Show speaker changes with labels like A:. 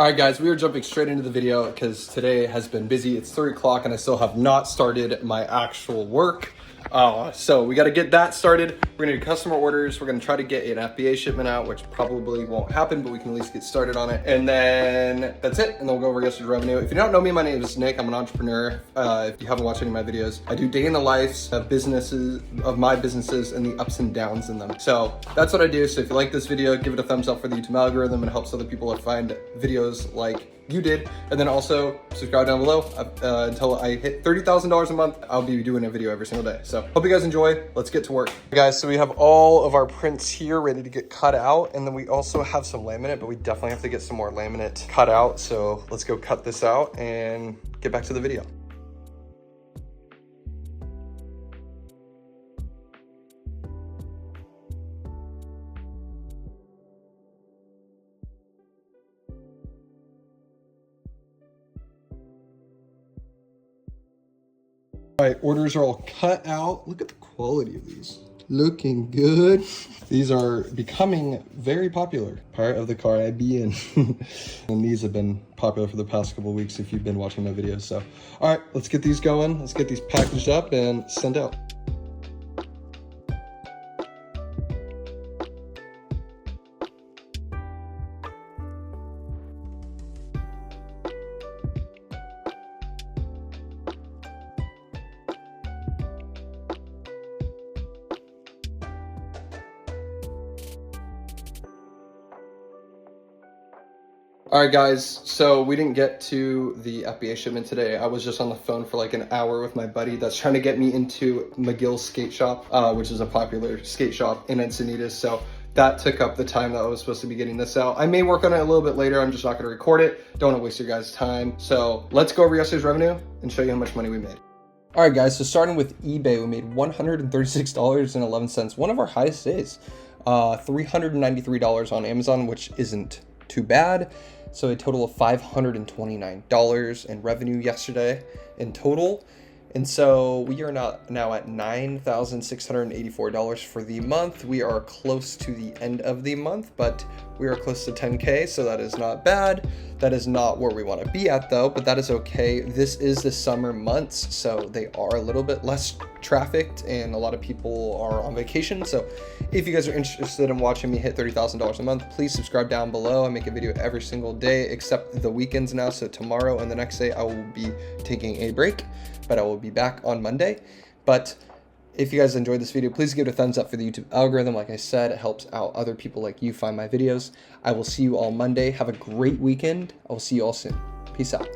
A: All right, guys, we are jumping straight into the video because today has been busy. It's 3 o'clock and I still have not started my actual work. So we got to get that started. We're gonna do customer orders. We're gonna try to get an FBA shipment out, which probably won't happen, but we can at least get started on it. And then that's it. And then we'll go over yesterday's revenue. If you don't know me, my name is Nick. I'm an entrepreneur. If you haven't watched any of my videos, I do day in the lives of my businesses and the ups and downs in them. So that's what I do. So if you like this video, give it a thumbs up for the YouTube algorithm. It helps other people find videos like you did. And then also subscribe down below. Until I hit $30,000 a month, I'll be doing a video every single day. So hope you guys enjoy. Let's get to work. Hey guys, so we have all of our prints here ready to get cut out. And then we also have some laminate, but we definitely have to get some more laminate cut out. So let's go cut this out and get back to the video. All right, orders are all cut out. Look at the quality of these. Looking good. These are becoming very popular. Part of the car I be in. And these have been popular for the past couple of weeks if you've been watching my videos. So, all right, let's get these going. Let's get these packaged up and sent out. All right, guys, so we didn't get to the FBA shipment today. I was just on the phone for like an hour with my buddy that's trying to get me into McGill's skate shop, which is a popular skate shop in Encinitas. So that took up the time that I was supposed to be getting this out. I may work on it a little bit later. I'm just not gonna record it. Don't wanna waste your guys' time. So let's go over yesterday's revenue and show you how much money we made. All right, guys, so starting with eBay, we made $136.11, one of our highest days. $393 on Amazon, which isn't too bad. So a total of $529 in revenue yesterday in total. And so we are now at $9,684 for the month. We are close to the end of the month, but we are close to 10K, so that is not bad. That is not where we want to be at though, but that is okay. This is the summer months, so they are a little bit less trafficked and a lot of people are on vacation. So if you guys are interested in watching me hit $30,000 a month, please subscribe down below. I make a video every single day except the weekends now. So tomorrow and the next day I will be taking a break, but I will be back on Monday. But if you guys enjoyed this video, please give it a thumbs up for the YouTube algorithm. Like I said, it helps out other people like you find my videos. I will see you all Monday. Have a great weekend. I will see you all soon. Peace out.